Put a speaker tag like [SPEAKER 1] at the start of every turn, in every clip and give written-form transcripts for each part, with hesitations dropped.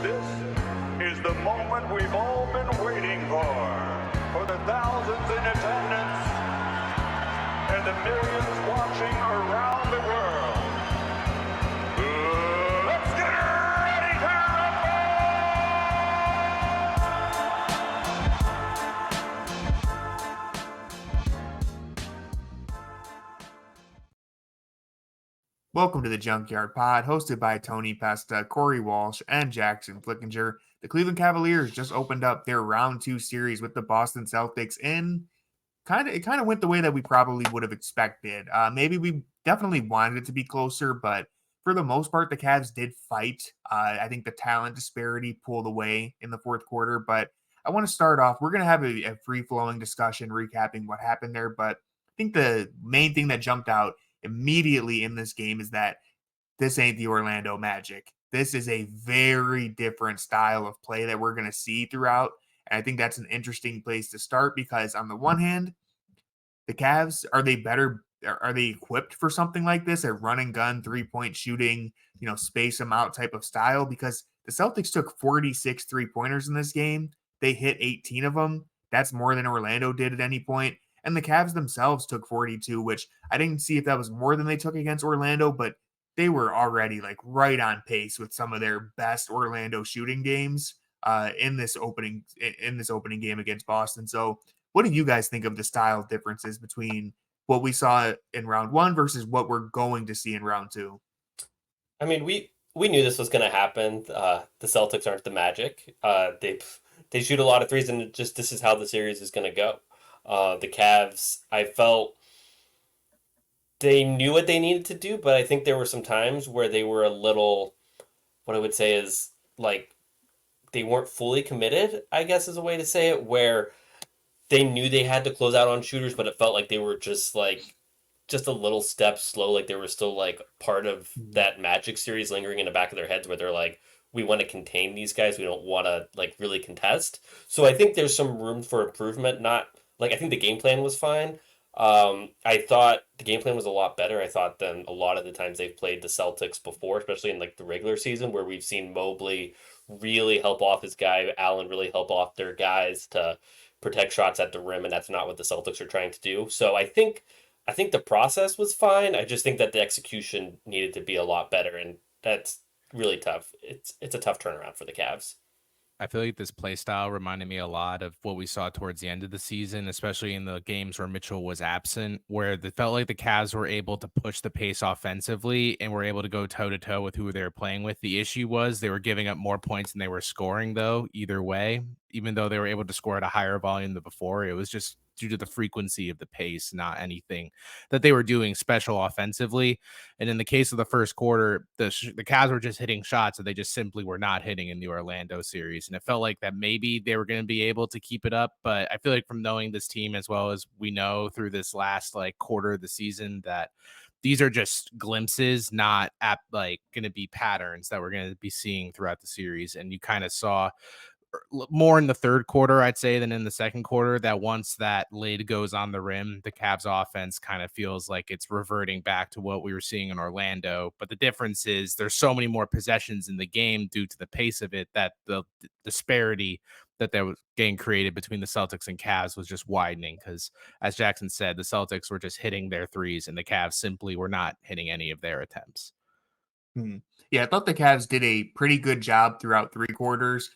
[SPEAKER 1] This is the moment we've all been waiting for the thousands in attendance and the millions watching around the world. Let's get ready to
[SPEAKER 2] Welcome to the Junkyard Pod, hosted by Tony Pesta, Corey Walsh, and Jackson Flickinger. The Cleveland Cavaliers just opened up their round 2 series with the Boston Celtics, and it kind of went the way that we probably would have expected. Maybe we definitely wanted it to be closer, but for the most part, the Cavs did fight. I think the talent disparity pulled away in the fourth quarter, but I want to start off. We're going to have a free-flowing discussion recapping what happened there, but I think the main thing that jumped out immediately in this game is that this ain't the Orlando Magic. This is a very different style of play that we're going to see throughout. And I think that's an interesting place to start because on the one hand, the Cavs, are they better? Are they equipped for something like this? A run and gun, 3-point shooting, space them out type of style? Because the Celtics took 46 3-pointers in this game. They hit 18 of them. That's more than Orlando did at any point. And the Cavs themselves took 42, which I didn't see if that was more than they took against Orlando, but they were already like right on pace with some of their best Orlando shooting games in this opening game against Boston. So what do you guys think of the style differences between what we saw in round 1 versus what we're going to see in round 2?
[SPEAKER 3] I mean, we knew this was going to happen. The Celtics aren't the Magic. They shoot a lot of threes, and just this is how the series is going to go. The Cavs, I felt they knew what they needed to do, but I think there were some times where they were a little, what I would say is like they weren't fully committed, I guess is a way to say it, where they knew they had to close out on shooters, but it felt like they were just a little step slow, like they were still like part of that Magic series lingering in the back of their heads where they're like, we want to contain these guys, we don't want to like really contest. So I think there's some room for improvement. Not like I think the game plan was fine. I thought the game plan was a lot better, I thought, than a lot of the times they've played the Celtics before, especially in like the regular season where we've seen Mobley really help off his guy, Allen really help off their guys to protect shots at the rim, and that's not what the Celtics are trying to do. So I think the process was fine. I just think that the execution needed to be a lot better, and that's really tough. It's a tough turnaround for the Cavs.
[SPEAKER 4] I feel like this play style reminded me a lot of what we saw towards the end of the season, especially in the games where Mitchell was absent, where it felt like the Cavs were able to push the pace offensively and were able to go toe to toe with who they were playing with. The issue was they were giving up more points than they were scoring, though, either way. Even though they were able to score at a higher volume than before, it was just due to the frequency of the pace, not anything that they were doing special offensively. And in the case of the first quarter, the Cavs were just hitting shots that they just simply were not hitting in the Orlando series. And it felt like that maybe they were going to be able to keep it up. But I feel like from knowing this team as well as we know through this last like quarter of the season, that these are just glimpses, not like going to be patterns that we're going to be seeing throughout the series. And you kind of saw more in the third quarter, I'd say, than in the second quarter, that once that lid goes on the rim, the Cavs offense kind of feels like it's reverting back to what we were seeing in Orlando. But the difference is there's so many more possessions in the game due to the pace of it that the disparity that was getting created between the Celtics and Cavs was just widening because, as Jackson said, the Celtics were just hitting their threes and the Cavs simply were not hitting any of their attempts.
[SPEAKER 2] Yeah, I thought the Cavs did a pretty good job throughout 3 quarters,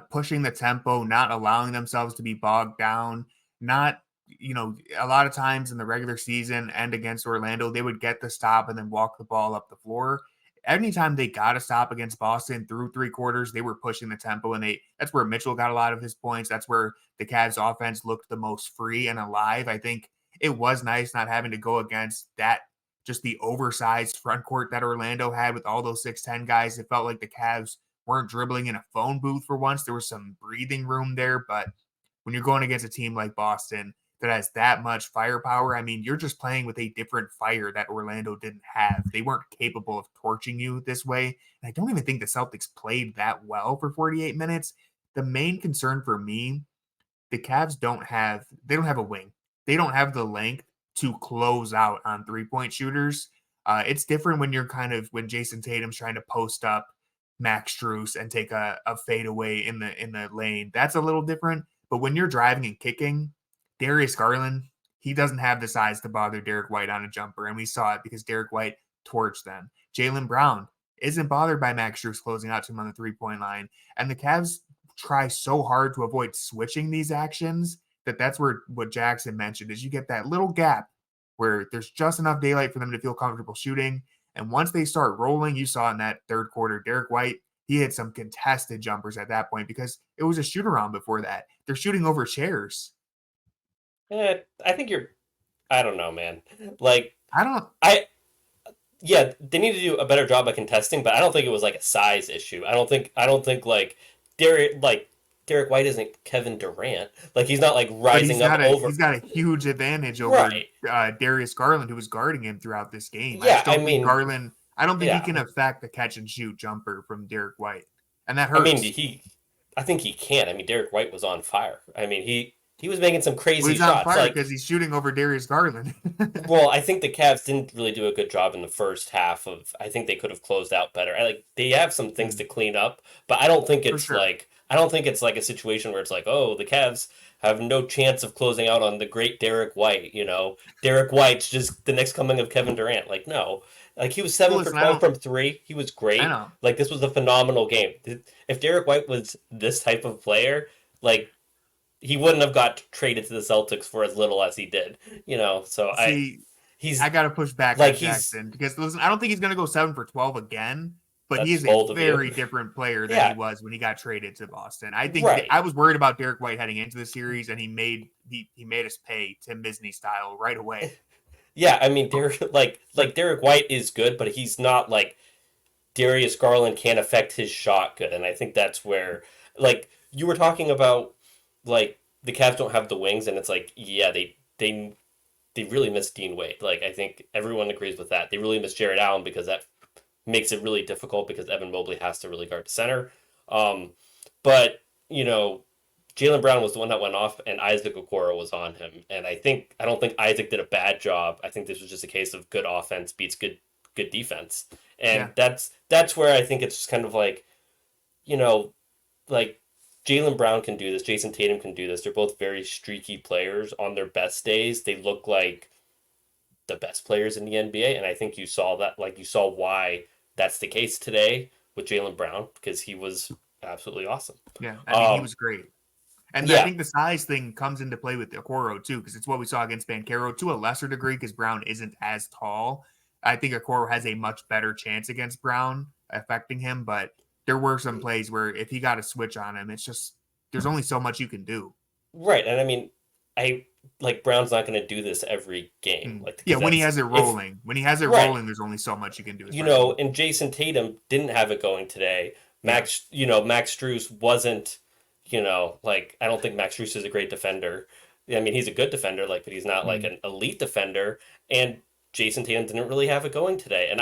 [SPEAKER 2] pushing the tempo, not allowing themselves to be bogged down. Not, a lot of times in the regular season and against Orlando, they would get the stop and then walk the ball up the floor. Anytime they got a stop against Boston through 3 quarters, they were pushing the tempo, and that's where Mitchell got a lot of his points. That's where the Cavs offense looked the most free and alive. I think it was nice not having to go against that, just the oversized front court that Orlando had with all those 6'10 guys. It felt like the Cavs weren't dribbling in a phone booth for once. There was some breathing room there, but when you're going against a team like Boston that has that much firepower, I mean, you're just playing with a different fire that Orlando didn't have. They weren't capable of torching you this way. And I don't even think the Celtics played that well for 48 minutes. The main concern for me, the Cavs don't have a wing. They don't have the length to close out on 3-point shooters. It's different when when Jason Tatum's trying to post up Max Strus and take a fadeaway in the lane. That's a little different. But when you're driving and kicking, Darius Garland, he doesn't have the size to bother Derek White on a jumper. And we saw it because Derek White torched them. Jaylen Brown isn't bothered by Max Strus closing out to him on the 3-point line. And the Cavs try so hard to avoid switching these actions that's where what Jackson mentioned is you get that little gap where there's just enough daylight for them to feel comfortable shooting. And once they start rolling, you saw in that third quarter, Derek White, he hit some contested jumpers at that point because it was a shoot around before that. They're shooting over chairs.
[SPEAKER 3] I think I don't know, man. Yeah, they need to do a better job of contesting, but I don't think it was like a size issue. I don't think like Derek White isn't Kevin Durant. Like he's not like rising up over.
[SPEAKER 2] He's got a huge advantage over Darius Garland, who was guarding him throughout this game.
[SPEAKER 3] Yeah,
[SPEAKER 2] I think Garland. I don't think he can affect the catch and shoot jumper from Derek White, and that hurts.
[SPEAKER 3] I think he can. I mean, Derek White was on fire. I mean, he was making some crazy
[SPEAKER 2] he's
[SPEAKER 3] shots.
[SPEAKER 2] On fire because he's shooting over Darius Garland.
[SPEAKER 3] Well, I think the Cavs didn't really do a good job in the first half of. I think they could have closed out better. They have some things to clean up, but I don't think it's I don't think it's like a situation where it's like, oh, the Cavs have no chance of closing out on the great Derek White. Derek White's just the next coming of Kevin Durant. Like, no. Like, he was 7 for 12 from 3. He was great.
[SPEAKER 2] I know.
[SPEAKER 3] Like, this was a phenomenal game. If Derek White was this type of player, like, he wouldn't have got traded to the Celtics for as little as he did. So I
[SPEAKER 2] got to push back on Jackson because, listen, I don't think he's going to go 7 for 12 again. But he is a very different player than he was when he got traded to Boston. I think I was worried about Derek White heading into the series, and he made us pay Tim Misny style right away.
[SPEAKER 3] Yeah, I mean, Derek White is good, but he's not like Darius Garland can't affect his shot good, and I think that's where you were talking about the Cavs don't have the wings, and it's like they really miss Dean Wade. I think everyone agrees with that. They really miss Jarrett Allen because that makes it really difficult because Evan Mobley has to really guard the center. But Jaylen Brown was the one that went off, and Isaac Okoro was on him. And I don't think Isaac did a bad job. I think this was just a case of good offense beats good defense. And that's where I think it's just kind of Jaylen Brown can do this. Jason Tatum can do this. They're both very streaky players. On their best days, they look like the best players in the NBA. And I think you saw that, you saw why that's the case today with Jaylen Brown, because he was absolutely awesome.
[SPEAKER 2] Yeah, I mean, he was great. And I think the size thing comes into play with Okoro too, because it's what we saw against Banchero to a lesser degree because Brown isn't as tall. I think Okoro has a much better chance against Brown affecting him, but there were some plays where if he got a switch on him, it's just there's only so much you can do.
[SPEAKER 3] Right, and I mean, Brown's not going to do this every game.
[SPEAKER 2] When he has it rolling. When he has it rolling, there's only so much you can do.
[SPEAKER 3] And Jason Tatum didn't have it going today. Max Strus wasn't, I don't think Max Strus is a great defender. I mean, he's a good defender, but he's not an elite defender. And Jason Tatum didn't really have it going today. And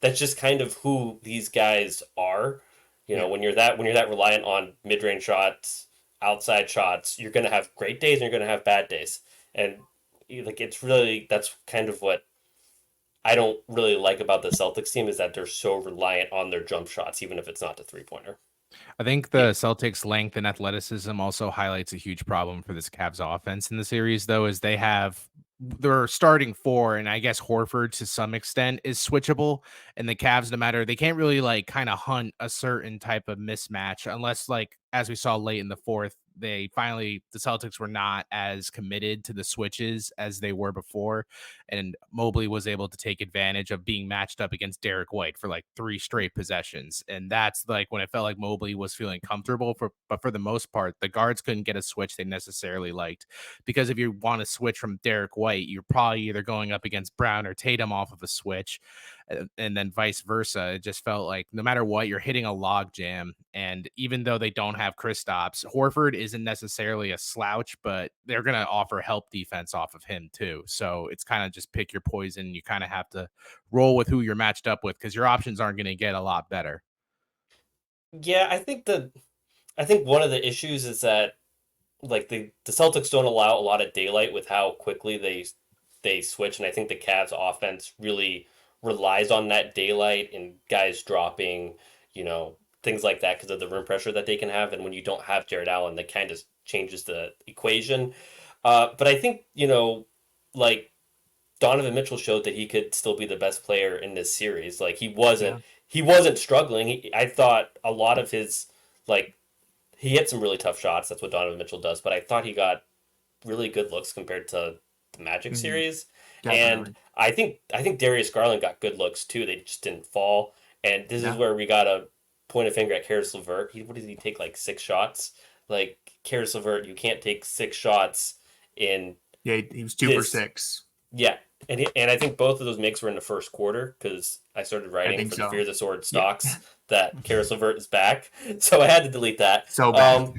[SPEAKER 3] that's just kind of who these guys are. When you're that reliant on mid-range shots, outside shots, you're going to have great days and you're going to have bad days. And it's really, that's kind of what I don't really like about the Celtics team, is that they're so reliant on their jump shots, even if it's not the 3-pointer.
[SPEAKER 4] I think the Celtics' length and athleticism also highlights a huge problem for this Cavs offense in the series, though, is they have their starting 4, and I guess Horford to some extent is switchable, and the Cavs, no matter, they can't really kind of hunt a certain type of mismatch unless, as we saw late in the fourth, the Celtics were not as committed to the switches as they were before. And Mobley was able to take advantage of being matched up against Derek White for 3 straight possessions. And that's when it felt like Mobley was feeling comfortable but for the most part, the guards couldn't get a switch they necessarily liked, because if you want to switch from Derek White, you're probably either going up against Brown or Tatum off of a switch, and then vice versa. It just felt like no matter what, you're hitting a log jam. And even though they don't have Kristaps, Horford isn't necessarily a slouch, but they're going to offer help defense off of him too. So it's kind of just pick your poison. You kind of have to roll with who you're matched up with, because your options aren't going to get a lot better.
[SPEAKER 3] Yeah, I think one of the issues is that the Celtics don't allow a lot of daylight with how quickly they switch, and I think the Cavs offense really relies on that daylight and guys dropping, things like that because of the rim pressure that they can have. And when you don't have Jarrett Allen, that kind of changes the equation. But I think, like Donovan Mitchell showed that he could still be the best player in this series. Like
[SPEAKER 2] Yeah.
[SPEAKER 3] he wasn't struggling. I thought a lot of his, like, he hit some really tough shots. That's what Donovan Mitchell does. But I thought he got really good looks compared to the Magic
[SPEAKER 2] Mhm.
[SPEAKER 3] series. And
[SPEAKER 2] Definitely.
[SPEAKER 3] I think Darius Garland got good looks too. They just didn't fall. And this is
[SPEAKER 2] Yeah.
[SPEAKER 3] where we got to point a finger at Karis LeVert. What did he take, like 6 shots? Like Karis LeVert, you can't take 6 shots in
[SPEAKER 2] Yeah. He was 2 for
[SPEAKER 3] this.
[SPEAKER 2] 6.
[SPEAKER 3] Yeah, and I think both of those makes were in the first quarter because I started
[SPEAKER 2] I
[SPEAKER 3] writing
[SPEAKER 2] think
[SPEAKER 3] for the Fear
[SPEAKER 2] so.
[SPEAKER 3] the Sword
[SPEAKER 2] Yeah.
[SPEAKER 3] stocks that Karis LeVert is back, so I had to delete that.
[SPEAKER 2] So bad.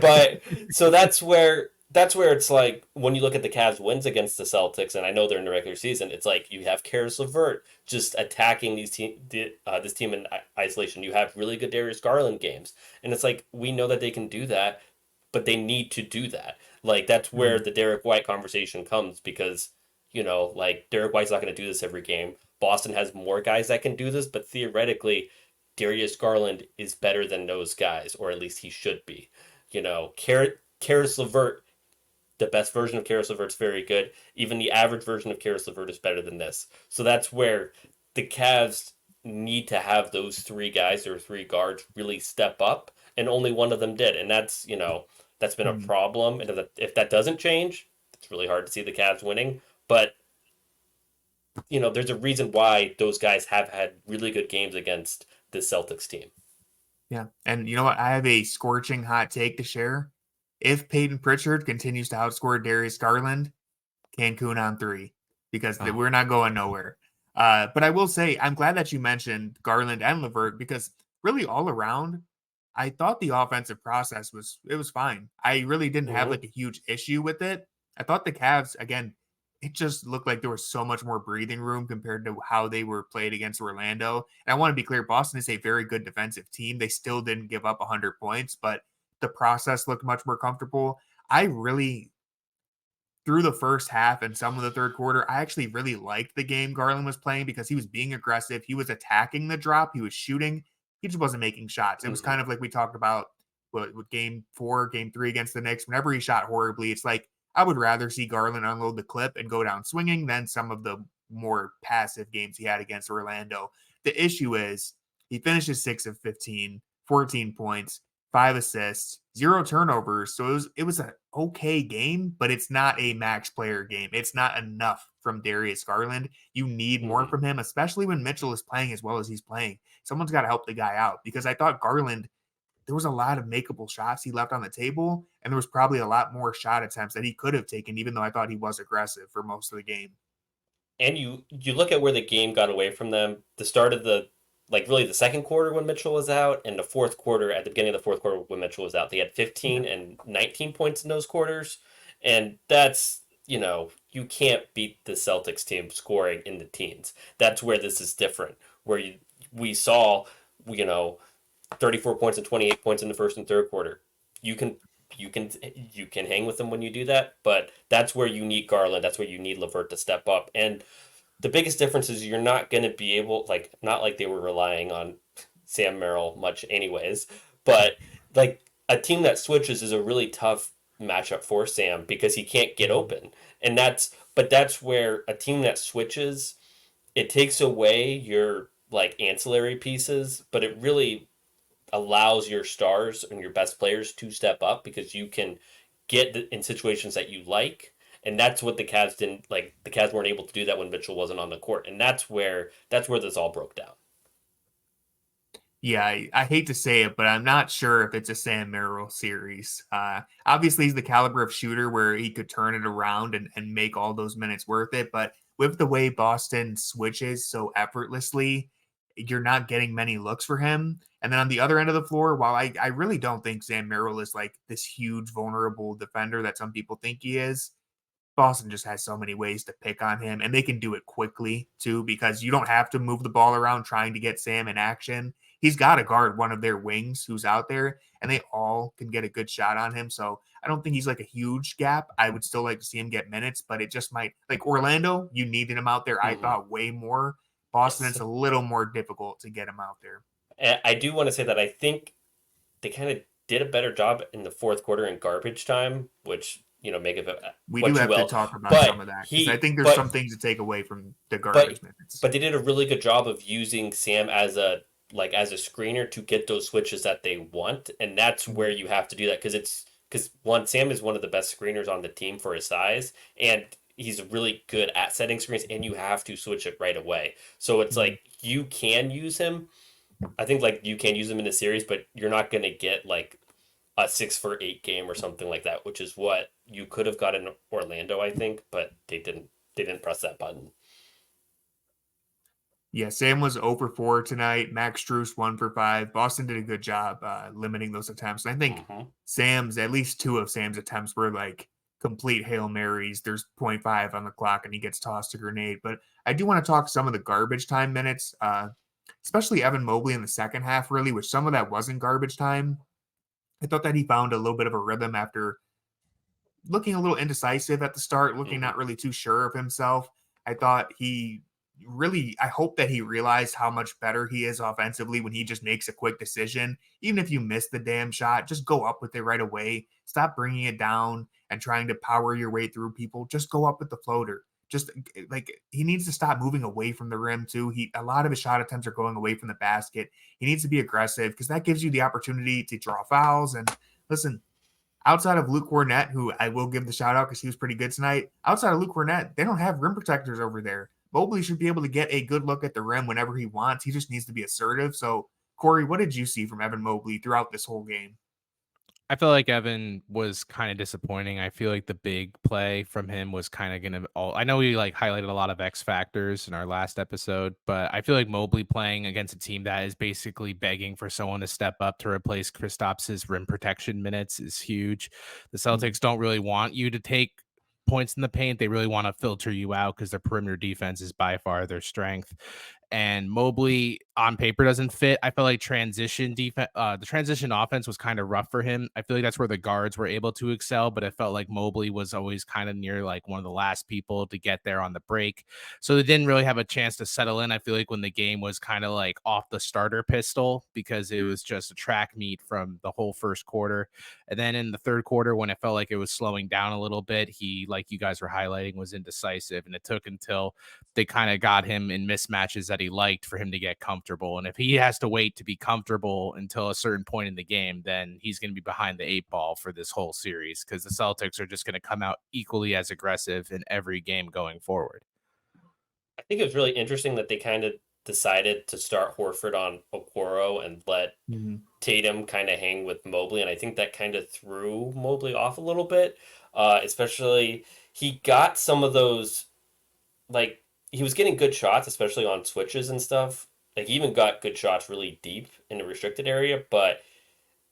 [SPEAKER 3] But so that's where it's like when you look at the Cavs wins against the Celtics, and I know they're in the regular season, it's like you have Karis LeVert just attacking this team in isolation. You have really good Darius Garland games, and it's like we know that they can do that, but they need to do that. Like that's where
[SPEAKER 2] Mhm.
[SPEAKER 3] the Derek White conversation comes because like Derek White's not going to do this every game. Boston has more guys that can do this, but theoretically, Darius Garland is better than those guys, or at least he should be. Karis LeVert, the best version of Karis LeVert's very good. Even the average version of Karis LeVert is better than this. So that's where the Cavs need to have those three guys or three guards really step up, and only one of them did, and that's been a
[SPEAKER 2] Mhm.
[SPEAKER 3] problem. And if that doesn't change, it's really hard to see the Cavs winning. But there's a reason why those guys have had really good games against the Celtics team.
[SPEAKER 2] Yeah. And you know what? I have a scorching hot take to share. If Peyton Pritchard continues to outscore Darius Garland, Cancun on 3 because
[SPEAKER 4] Oh,
[SPEAKER 2] we're not going nowhere. But I will say, I'm glad that you mentioned Garland and Levert because really all around, I thought the offensive process was fine. I really didn't have
[SPEAKER 3] Mm-hmm.
[SPEAKER 2] like a huge issue with it. I thought the Cavs, again, it just looked like there was so much more breathing room compared to how they were played against Orlando. And I want to be clear, Boston is a very good defensive team. They still didn't give up 100 points, but the process looked much more comfortable. I really through the first half and some of the third quarter, I actually really liked the game Garland was playing because he was being aggressive. He was attacking the drop. He was shooting. He just wasn't making shots. It was
[SPEAKER 3] Mm-hmm.
[SPEAKER 2] kind of like we talked about with game 4, game 3 against the Knicks. Whenever he shot horribly, it's like I would rather see Garland unload the clip and go down swinging than some of the more passive games he had against Orlando. The issue is he finishes 6 of 15, 14 points, 5 assists, 0 turnovers. So it was an okay game, but it's not a max player game. It's not enough from Darius Garland. You need more
[SPEAKER 3] Mm-hmm.
[SPEAKER 2] from him, especially when Mitchell is playing as well as he's playing. Someone's got to help the guy out because I thought Garland, there was a lot of makeable shots he left on the table, and there was probably a lot more shot attempts that he could have taken, even though I thought he was aggressive for most of the game.
[SPEAKER 3] And you look at where the game got away from them. The start of the like really the second quarter when Mitchell was out, and the fourth quarter at the beginning of the fourth quarter when Mitchell was out. They had
[SPEAKER 2] Yeah.
[SPEAKER 3] 15 and 19 points in those quarters, and that's you can't beat the Celtics team scoring in the teens. That's where this is different. Where we saw you know 34 points and 28 points in the first and third quarter. You can you can hang with them when you do that, but that's where you need Garland. That's where you need Levert to step up. And the biggest difference is you're not going to be able not like they were relying on Sam Merrill much anyways, but like a team that switches is a really tough matchup for Sam because he can't get
[SPEAKER 2] Mhm.
[SPEAKER 3] open. And that's where a team that switches it takes away your like ancillary pieces, but it really allows your stars and your best players to step up because you can get in situations that you like. And that's what the Cavs didn't like. The Cavs weren't able to do that when Mitchell wasn't on the court, and that's where this all broke down.
[SPEAKER 2] Yeah, I hate to say it, but I'm not sure if it's a Sam Merrill series. Obviously, he's the caliber of shooter where he could turn it around and make all those minutes worth it. But with the way Boston switches so effortlessly, you're not getting many looks for him. And then on the other end of the floor, while I really don't think Sam Merrill is like this huge, vulnerable defender that some people think he is, Boston just has so many ways to pick on him, and they can do it quickly too because you don't have to move the ball around trying to get Sam in action. He's got to guard one of their wings who's out there, and they all can get a good shot on him. So I don't think he's like a huge gap. I would still like to see him get minutes, but it just might like Orlando. You needed him out there. I
[SPEAKER 3] Mm-hmm.
[SPEAKER 2] thought way more. Boston,
[SPEAKER 3] Yes.
[SPEAKER 2] it's a little more difficult to get him out there.
[SPEAKER 3] And I do want to say that I think they kind of did a better job in the fourth quarter in garbage time, which, make of it
[SPEAKER 2] We do
[SPEAKER 3] what you
[SPEAKER 2] have to
[SPEAKER 3] will.
[SPEAKER 2] talk about some
[SPEAKER 3] But
[SPEAKER 2] of that because I
[SPEAKER 3] he,
[SPEAKER 2] think there's
[SPEAKER 3] but
[SPEAKER 2] some things to take away from the
[SPEAKER 3] but
[SPEAKER 2] garbage minutes.
[SPEAKER 3] but they did a really good job of using Sam as a screener to get those switches that they want, and that's where
[SPEAKER 2] Mhm.
[SPEAKER 3] you have to do that because one, Sam is one of the best screeners on the team for his size, and he's really good at setting screens, and you have to switch it right away. So it's
[SPEAKER 2] Mhm.
[SPEAKER 3] like you can use him. I think like you can use him in the series, but you're not going to get like a 6 for 8 game or something like that, which is what you could have got in Orlando, I think, but they didn't. They didn't press that button.
[SPEAKER 2] Yeah, Sam was 0 for 4 tonight. Max Strus 1 for 5. Boston did a good job limiting those attempts. And I think
[SPEAKER 3] Mm-hmm.
[SPEAKER 2] at least two of Sam's attempts were like complete Hail Marys. There's zero point 0.5 on the clock and he gets tossed a grenade. But I do want to talk some of the garbage time minutes, especially Evan Mobley in the second half, really, which some of that wasn't garbage time. I thought that he found a little bit of a rhythm after looking a little indecisive at the start, looking
[SPEAKER 3] Mm-hmm.
[SPEAKER 2] not really too sure of himself. I thought I hope that he realized how much better he is offensively when he just makes a quick decision. Even if you miss the damn shot, just go up with it right away. Stop bringing it down and trying to power your way through people. Just go up with the floater. Just like he needs to stop moving away from the rim too. A lot of his shot attempts are going away from the basket. He needs to be aggressive because that gives you the opportunity to draw fouls. And listen, outside of Luke Cornett, who I will give the shout out because he was pretty good tonight, outside of Luke Cornett, they don't have rim protectors over there. Mobley should be able to get a good look at the rim whenever he wants. He just needs to be assertive. So, Corey, what did you see from Evan Mobley throughout this whole game?
[SPEAKER 4] I feel like Evan was kind of disappointing. I feel like the big play from him was kind of going to all. I know we like highlighted a lot of X factors in our last episode, but I feel like Mobley playing against a team that is basically begging for someone to step up to replace Kristaps's rim protection minutes is huge. The
[SPEAKER 2] Mhm.
[SPEAKER 4] Celtics don't really want you to take points in the paint. They really want to filter you out because their perimeter defense is by far their strength. And Mobley on paper doesn't fit. I felt like the transition offense was kind of rough for him. I feel like that's where the guards were able to excel, but it felt like Mobley was always kind of near like one of the last people to get there on the break. So they didn't really have a chance to settle in. I feel like when the game was kind of like off the starter pistol because it was just a track meet from the whole first quarter. And then in the third quarter, when it felt like it was slowing down a little bit, he, like you guys were highlighting, was indecisive. And it took until they kind of got him in mismatches that he liked for him to get comfortable. And if he has to wait to be comfortable until a certain point in the game, then he's going to be behind the 8 ball for this whole series because the Celtics are just going to come out equally as aggressive in every game going forward.
[SPEAKER 3] I think it was really interesting that they kind of decided to start Horford on Okoro and let
[SPEAKER 2] Mhm.
[SPEAKER 3] Tatum kind of hang with Mobley, and I think that kind of threw Mobley off a little bit. Especially he got some of those like he was getting good shots, especially on switches and stuff. Like he even got good shots really deep in the restricted area, but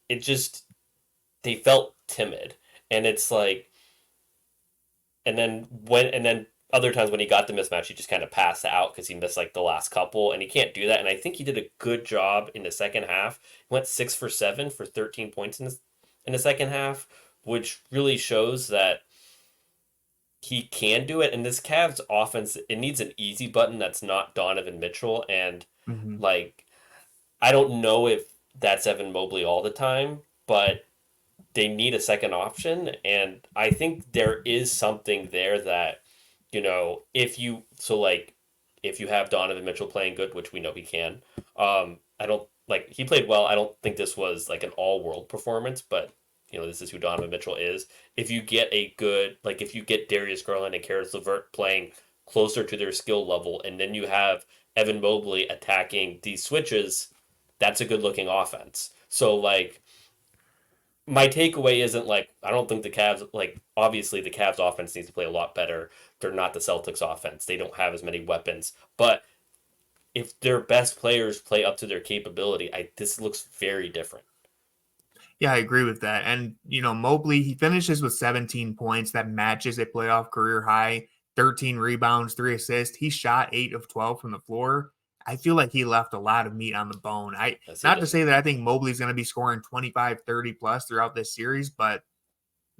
[SPEAKER 3] it just they felt timid, and it's like and then other times when he got the mismatch, he just kind of passed out because he missed like the last couple, and he can't do that. And I think he did a good job in the second half. He went 6 for 7 for 13 points in the second half, which really shows that he can do it. And this Cavs offense, it needs an easy button that's not Donovan Mitchell, and
[SPEAKER 2] Mhm.
[SPEAKER 3] like I don't know if that's Evan Mobley all the time, but they need a second option, and I think there is something there that if you have Donovan Mitchell playing good, which we know he can. I don't like he played well. I don't think this was like an all world performance, but this is who Donovan Mitchell is. If you get if you get Darius Garland and Karis LeVert playing closer to their skill level, and then you have Evan Mobley attacking these switches, that's a good looking offense. So like my takeaway isn't like I don't think the Cavs like obviously the Cavs offense needs to play a lot better. They're not the Celtics offense. They don't have as many weapons. But if their best players play up to their capability, this looks very different.
[SPEAKER 2] Yeah, I agree with that. And, Mobley, he finishes with 17 points. That matches a playoff career high, 13 rebounds, 3 assists. He shot 8 of 12 from the floor. I feel like he left a lot of meat on the bone.
[SPEAKER 3] Yes, he
[SPEAKER 2] Not to
[SPEAKER 3] did.
[SPEAKER 2] say that I think Mobley's going to be scoring 25, 30 plus throughout this series, but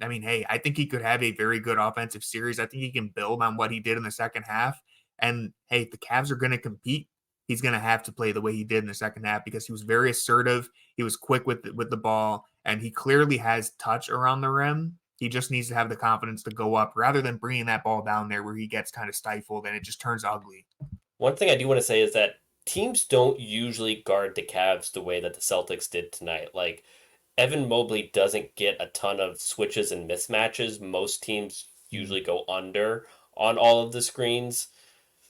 [SPEAKER 2] I mean, hey, I think he could have a very good offensive series. I think he can build on what he did in the second half. And hey, the Cavs are going to compete. he's going to have to play the way he did in the second half because he was very assertive. He was quick with the ball, and he clearly has touch around the rim. He just needs to have the confidence to go up rather than bringing that ball down there where he gets kind of stifled and it just turns ugly.
[SPEAKER 3] One thing I do want to say is that teams don't usually guard the Cavs the way that the Celtics did tonight. Like, Evan Mobley doesn't get a ton of switches and mismatches. Most teams usually go under on all of the screens.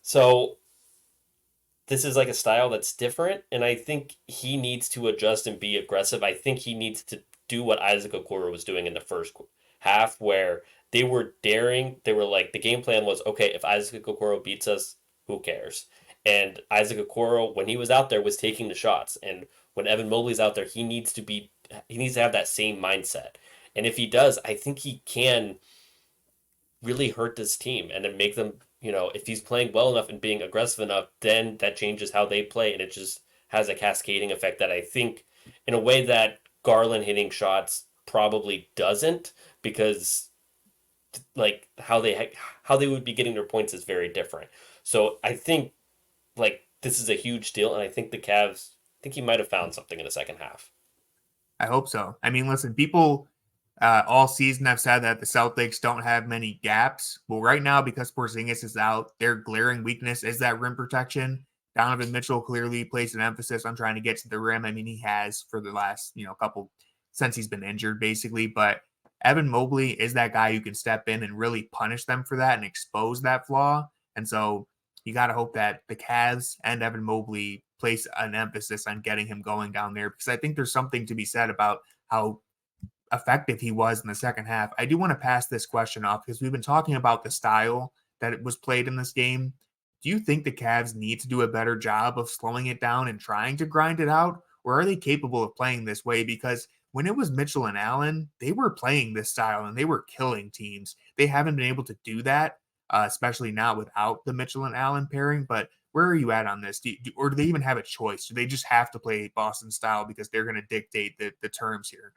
[SPEAKER 3] So this is like a style that's different, and I think he needs to adjust and be aggressive. I think he needs to do what Isaac Okoro was doing in the first half, where they were daring. They were like, the game plan was, okay, if Isaac Okoro beats us, who cares? And Isaac Okoro, when he was out there, was taking the shots. And when Evan Mobley's out there, he needs to have that same mindset. And if he does, I think he can really hurt this team and then make them, if he's playing well enough and being aggressive enough, then that changes how they play. And it just has a cascading effect that I think in a way that Garland hitting shots probably doesn't, because like how they would be getting their points is very different. So I think like this is a huge deal. And I think I think he might have found something in the second half.
[SPEAKER 2] I hope so. I mean, listen, people all season have said that the Celtics don't have many gaps. Well, right now, because Porzingis is out, their glaring weakness is that rim protection. Donovan Mitchell clearly placed an emphasis on trying to get to the rim. I mean, he has for the last, couple since he's been injured, basically. But Evan Mobley is that guy who can step in and really punish them for that and expose that flaw. And so you got to hope that the Cavs and Evan Mobley place an emphasis on getting him going down there, because I think there's something to be said about how effective he was in the second half. I do want to pass this question off because we've been talking about the style that it was played in this game. Do you think the Cavs need to do a better job of slowing it down and trying to grind it out, or are they capable of playing this way? Because when it was Mitchell and Allen, they were playing this style and they were killing teams. They haven't been able to do that, especially now without the Mitchell and Allen pairing. But where are you at on this? Or do they even have a choice? Do they just have to play Boston style because they're going to dictate the terms here?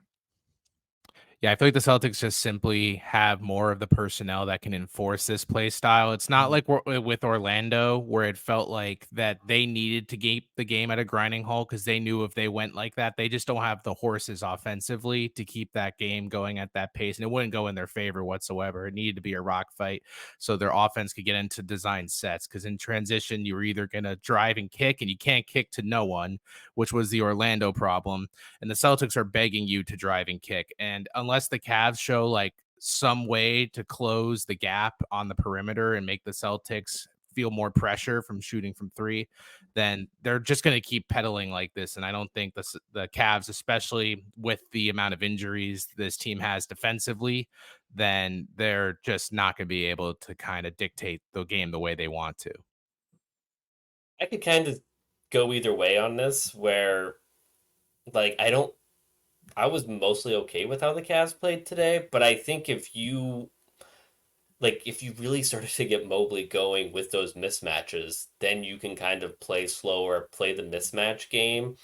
[SPEAKER 4] Yeah, I feel like the Celtics just simply have more of the personnel that can enforce this play style. It's not like with Orlando, where it felt like that they needed to keep the game at a grinding halt because they knew if they went like that, they just don't have the horses offensively to keep that game going at that pace. And it wouldn't go in their favor whatsoever. It needed to be a rock fight so their offense could get into design sets, because in transition, you were either going to drive and kick, and you can't kick to no one, which was the Orlando problem. And the Celtics are begging you to drive and kick. And unless the Cavs show like some way to close the gap on the perimeter and make the Celtics feel more pressure from shooting from three, then they're just going to keep pedaling like this. And I don't think the Cavs, especially with the amount of injuries this team has defensively, then they're just not going to be able to kind of dictate the game the way they want to.
[SPEAKER 3] I could kind of go either way on this, where like I was mostly okay with how the Cavs played today, but I think if you really started to get Mobley going with those mismatches, then you can kind of play slower, play the mismatch game,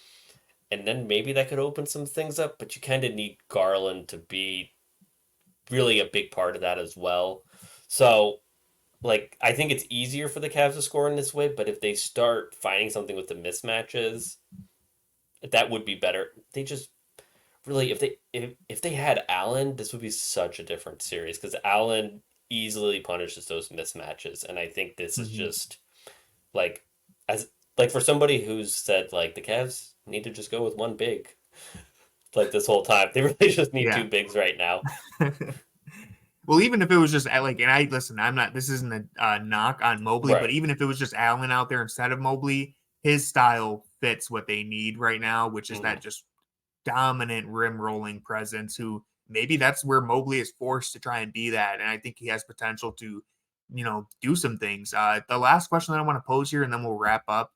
[SPEAKER 3] and then maybe that could open some things up, but you kind of need Garland to be really a big part of that as well. So, like, I think it's easier for the Cavs to score in this way, but if they start finding something with the mismatches, that would be better. They just really, if they had Allen, this would be such a different series, because Allen easily punishes those mismatches, and I think this is just like, as like for somebody who's said like the Cavs need to just go with one big like this whole time, they really just need two bigs right now.
[SPEAKER 2] Well, even if it was just like, and I'm not, this isn't a knock on Mobley, but even if it was just Allen out there instead of Mobley, his style fits what they need right now, which is that just dominant rim rolling presence, who maybe that's where Mobley is forced to try and be that. And I think he has potential to, do some things. The last question that I want to pose here, and then we'll wrap up.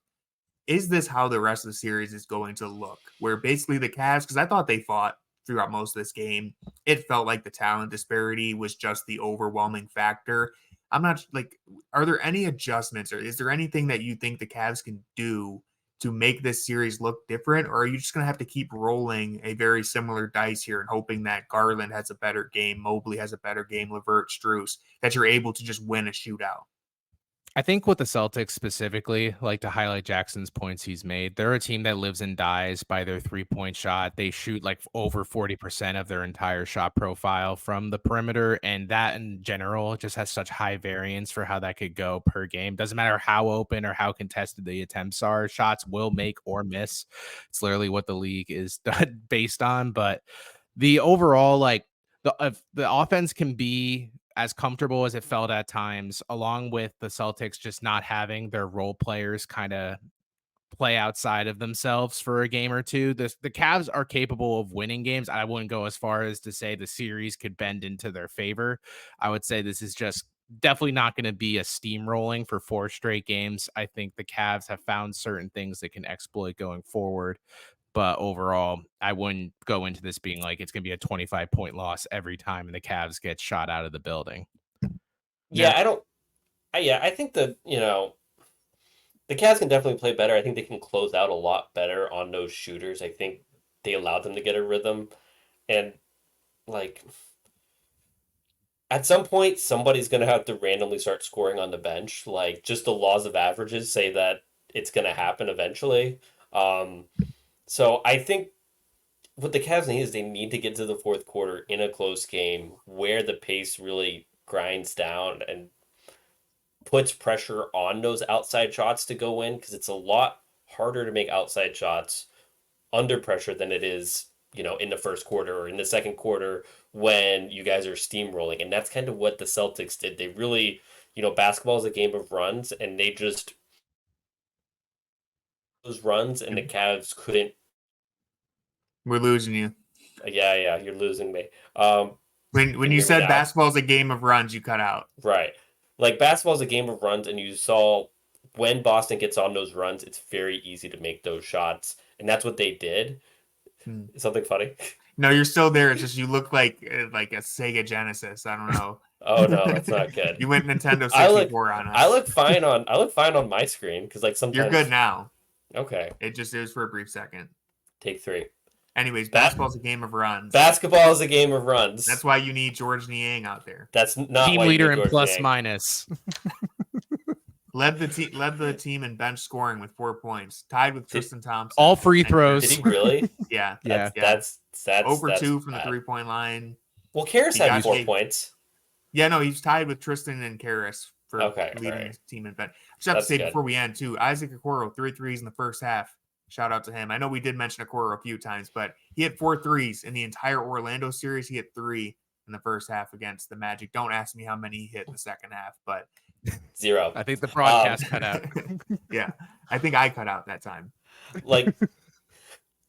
[SPEAKER 2] Is this how the rest of the series is going to look? Where basically the Cavs, because I thought they fought throughout most of this game, it felt like the talent disparity was just the overwhelming factor. I'm not like, are there any adjustments, or is there anything that you think the Cavs can do to make this series look different? Or are you just going to have to keep rolling a very similar dice here and hoping that Garland has a better game, Mobley has a better game, Levert, Strus, that you're able to just win a shootout?
[SPEAKER 4] I think with the Celtics specifically, like to highlight Jackson's points he's made, they're a team that lives and dies by their 3-point shot. They shoot like over 40% of their entire shot profile from the perimeter. And that in general just has such high variance for how that could go per game. Doesn't matter how open or how contested the attempts are, shots will make or miss. It's literally what the league is based on. But the overall, like, the offense can be as comfortable as it felt at times, along with the Celtics just not having their role players kind of play outside of themselves for a game or two. The Cavs are capable of winning games. I wouldn't go as far as to say the series could bend into their favor. I would say this is just definitely not going to be a steamrolling for 4 straight games. I think the Cavs have found certain things that can exploit going forward. But overall, I wouldn't go into this being like it's going to be a 25-point loss every time and the Cavs get shot out of the building.
[SPEAKER 3] Yeah, I think that, the Cavs can definitely play better. I think they can close out a lot better on those shooters. I think they allowed them to get a rhythm. And, like, at some point, somebody's going to have to randomly start scoring on the bench. Like, just the laws of averages say that it's going to happen eventually. So I think what the Cavs need is they need to get to the fourth quarter in a close game where the pace really grinds down and puts pressure on those outside shots to go in, because it's a lot harder to make outside shots under pressure than it is, in the first quarter or in the second quarter when you guys are steamrolling. And that's kind of what the Celtics did. They really, basketball is a game of runs, and they just those runs, and the Cavs couldn't.
[SPEAKER 2] We're losing you.
[SPEAKER 3] Yeah, you're losing me.
[SPEAKER 2] When you said basketball is a game of runs, you cut out.
[SPEAKER 3] Right. Like, basketball is a game of runs, and you saw when Boston gets on those runs, it's very easy to make those shots, and that's what they did. Something funny?
[SPEAKER 2] No, you're still there. It's just you look like a Sega Genesis. I don't know.
[SPEAKER 3] Oh no, that's not good.
[SPEAKER 2] You went Nintendo 64 on us.
[SPEAKER 3] I look fine on my screen, because like sometimes
[SPEAKER 2] you're good now.
[SPEAKER 3] Okay.
[SPEAKER 2] It was for a brief second.
[SPEAKER 3] Take 3.
[SPEAKER 2] Anyways, basketball's a game of runs.
[SPEAKER 3] Basketball is a game of runs.
[SPEAKER 2] That's why you need George Niang out there.
[SPEAKER 3] That's not
[SPEAKER 4] team
[SPEAKER 3] why
[SPEAKER 4] leader
[SPEAKER 3] in
[SPEAKER 4] plus
[SPEAKER 3] Niang.
[SPEAKER 4] minus.
[SPEAKER 2] Led the team in bench scoring with 4 points, tied with Tristan Thompson.
[SPEAKER 4] All free throws.
[SPEAKER 3] Did he really?
[SPEAKER 2] Yeah.
[SPEAKER 3] That's
[SPEAKER 2] over
[SPEAKER 3] that's
[SPEAKER 2] 2 from
[SPEAKER 3] bad.
[SPEAKER 2] the 3-point line.
[SPEAKER 3] Well, Karras had 4 points.
[SPEAKER 2] Yeah, no, he's tied with Tristan and Karras for leading his team in bench. I just have to say before we end too, Isaac Okoro 3 threes in the first half. Shout out to him. I know we did mention Okoro a few times, but he had 4 threes in the entire Orlando series. He had 3 in the first half against the Magic. Don't ask me how many he hit in the second half, but
[SPEAKER 3] 0.
[SPEAKER 4] I think the broadcast cut out.
[SPEAKER 2] Yeah, I think I cut out that time.
[SPEAKER 3] Like,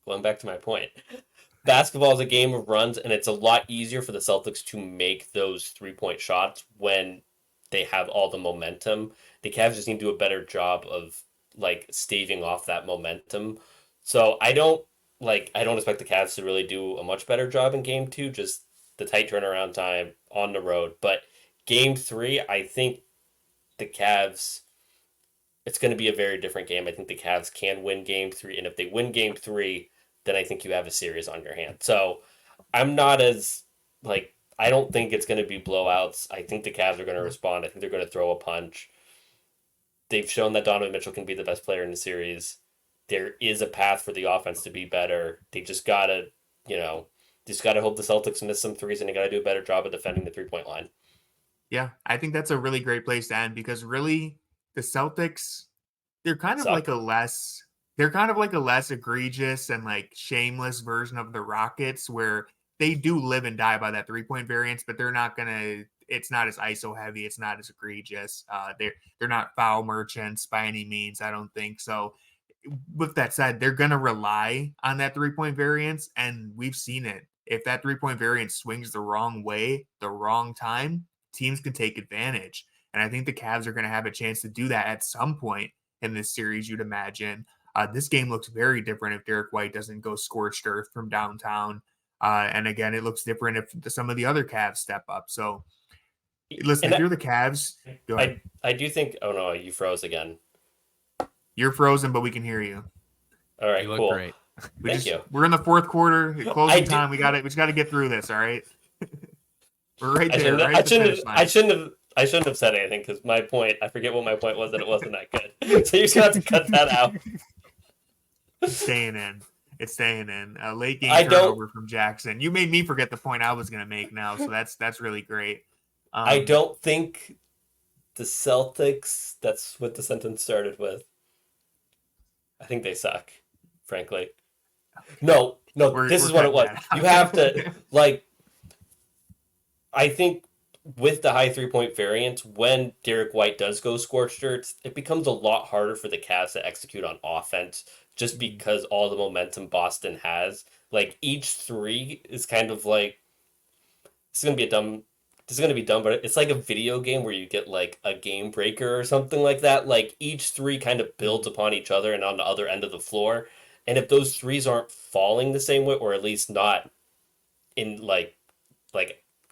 [SPEAKER 3] going back to my point, basketball is a game of runs, and it's a lot easier for the Celtics to make those 3-point shots when they have all the momentum. The Cavs just need to do a better job of staving off that momentum. So I don't expect the Cavs to really do a much better job in game 2, just the tight turnaround time on the road. But game 3, I think the Cavs, it's going to be a very different game. I think the Cavs can win game 3. And if they win game 3, then I think you have a series on your hand. So I'm not as I don't think it's going to be blowouts. I think the Cavs are going to respond. I think they're going to throw a punch. They've shown that Donovan Mitchell can be the best player in the series. There is a path for the offense to be better. They just gotta, hope the Celtics miss some threes, and they gotta do a better job of defending the 3-point line.
[SPEAKER 2] Yeah, I think that's a really great place to end, because really the Celtics, they're kind of like a less egregious and shameless version of the Rockets, where they do live and die by that 3-point variance, but it's not as ISO heavy. It's not as egregious. They're not foul merchants by any means. I don't think so. With that said, they're going to rely on that 3-point variance, and we've seen it. If that 3-point variance swings the wrong way, the wrong time, teams can take advantage. And I think the Cavs are going to have a chance to do that at some point in this series, you'd imagine. This game looks very different if Derek White doesn't go scorched earth from downtown. And again, it looks different if some of the other Cavs step up. So, listen, if you're the Cavs, go ahead.
[SPEAKER 3] I do think. Oh no, you froze again.
[SPEAKER 2] You're frozen, but we can hear you.
[SPEAKER 3] All right,
[SPEAKER 4] you look
[SPEAKER 3] cool.
[SPEAKER 4] Great.
[SPEAKER 3] Thank you.
[SPEAKER 2] We're in the fourth quarter, closing time. We just got to get through this. All right. We're right there.
[SPEAKER 3] I shouldn't have said anything because my point, I forget what my point was, that it wasn't that good. So you're just going to have to cut that out.
[SPEAKER 2] It's staying in. It's staying in. A late game
[SPEAKER 3] I don't-
[SPEAKER 2] turnover from Jackson. You made me forget the point I was going to make now, so that's really great.
[SPEAKER 3] I don't think the Celtics, that's what the sentence started with. I think they suck, frankly. No, this is what it was. You have to, like, I think with the high 3-point variance, when Derek White does go scorched earth, it becomes a lot harder for the Cavs to execute on offense just because all the momentum Boston has. Like, each three is kind of like, this is going to be dumb, but it's like a video game where you get like a game breaker or something like that. Like, each three kind of builds upon each other and on the other end of the floor. And if those threes aren't falling the same way, or at least not in like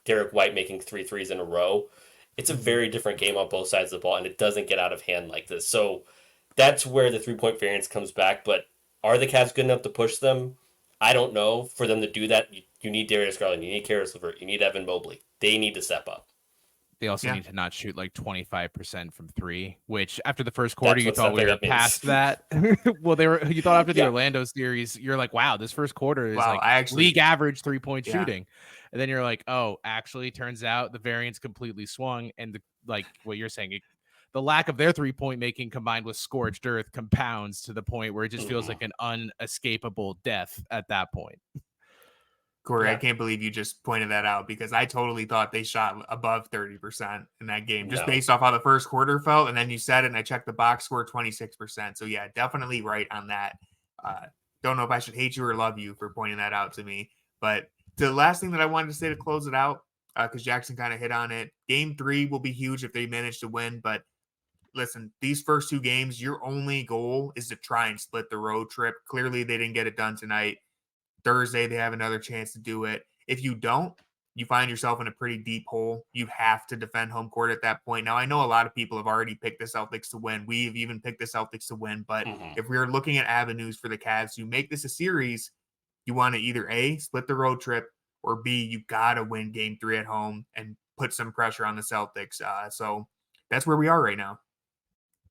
[SPEAKER 3] Derek White making 3 threes in a row, it's a very different game on both sides of the ball, and it doesn't get out of hand like this. So that's where the 3-point variance comes back. But are the Cavs good enough to push them? I don't know. For them to do that, you need Darius Garland, you need Caris LeVert, you need Evan Mobley. They need to step up.
[SPEAKER 4] They also need to not shoot like 25% from 3, which after the first quarter, you thought we were past that. Well, you thought after the Orlando series, you're like, wow, this first quarter is league average 3-point shooting. And then you're like, oh, actually, turns out the variance completely swung. And like what you're saying, the lack of their 3-point making combined with scorched earth compounds to the point where it just feels like an unescapable death at that point.
[SPEAKER 2] Corey, I can't believe you just pointed that out, because I totally thought they shot above 30% in that game, just based off how the first quarter felt. And then you said it, and I checked the box score, 26%. So yeah, definitely right on that. Don't know if I should hate you or love you for pointing that out to me. But the last thing that I wanted to say to close it out, because Jackson kind of hit on it, game 3 will be huge if they manage to win. But listen, these first 2 games, your only goal is to try and split the road trip. Clearly, they didn't get it done tonight. Thursday, they have another chance to do it. If you don't, you find yourself in a pretty deep hole. You have to defend home court at that point. Now, I know a lot of people have already picked the Celtics to win. We've even picked the Celtics to win. But if we're looking at avenues for the Cavs to make this a series, you want to either A, split the road trip, or B, you got to win game 3 at home and put some pressure on the Celtics. So that's where we are right now.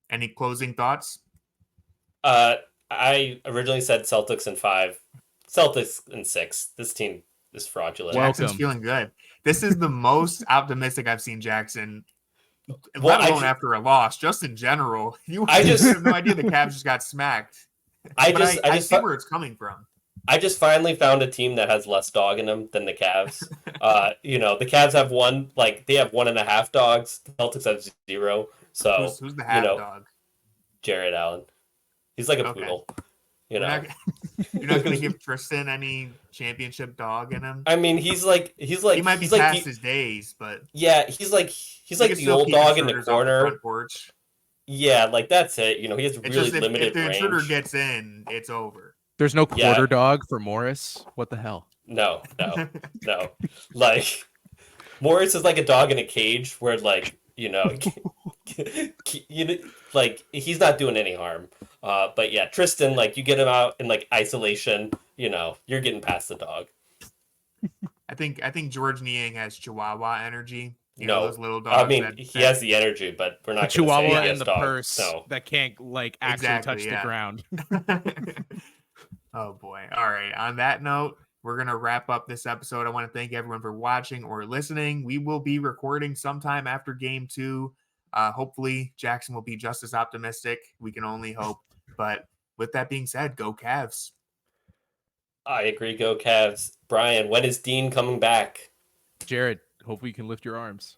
[SPEAKER 2] Any closing thoughts?
[SPEAKER 3] I originally said Celtics in 5. Celtics in 6. This team is fraudulent.
[SPEAKER 2] Jackson's feeling good. This is the most optimistic I've seen Jackson, let alone after a loss, just in general. I have no idea the Cavs just got smacked. I see where it's coming from.
[SPEAKER 3] I just finally found a team that has less dog in them than the Cavs. The Cavs have they have 1.5 dogs. The Celtics have 0. So
[SPEAKER 2] who's the half dog?
[SPEAKER 3] Jarrett Allen. He's like a poodle. You're not
[SPEAKER 2] going to give Tristan any championship dog in him.
[SPEAKER 3] I mean, he might
[SPEAKER 2] be past his days, but
[SPEAKER 3] he's like the old dog in the corner.
[SPEAKER 2] Front porch.
[SPEAKER 3] Yeah, like that's it. He has really limited range.
[SPEAKER 2] If the intruder gets in, it's over.
[SPEAKER 4] There's no quarter dog for Morris. What the hell?
[SPEAKER 3] No. Like, Morris is like a dog in a cage where he's not doing any harm. But yeah, Tristan, you get him out in isolation, you're getting past the dog.
[SPEAKER 2] I think George Niang has Chihuahua energy.
[SPEAKER 3] Those
[SPEAKER 2] little dogs.
[SPEAKER 3] I mean, he has the energy, but we're not
[SPEAKER 4] going to say he
[SPEAKER 3] has
[SPEAKER 4] and the
[SPEAKER 3] dogs,
[SPEAKER 4] purse that can't actually touch the ground.
[SPEAKER 2] Oh boy. All right. On that note, we're going to wrap up this episode. I want to thank everyone for watching or listening. We will be recording sometime after game 2. Hopefully Jackson will be just as optimistic. We can only hope. But with that being said, go Cavs.
[SPEAKER 3] I agree. Go Cavs. Brian, when is Dean coming back?
[SPEAKER 4] Jarrett, hopefully you can lift your arms.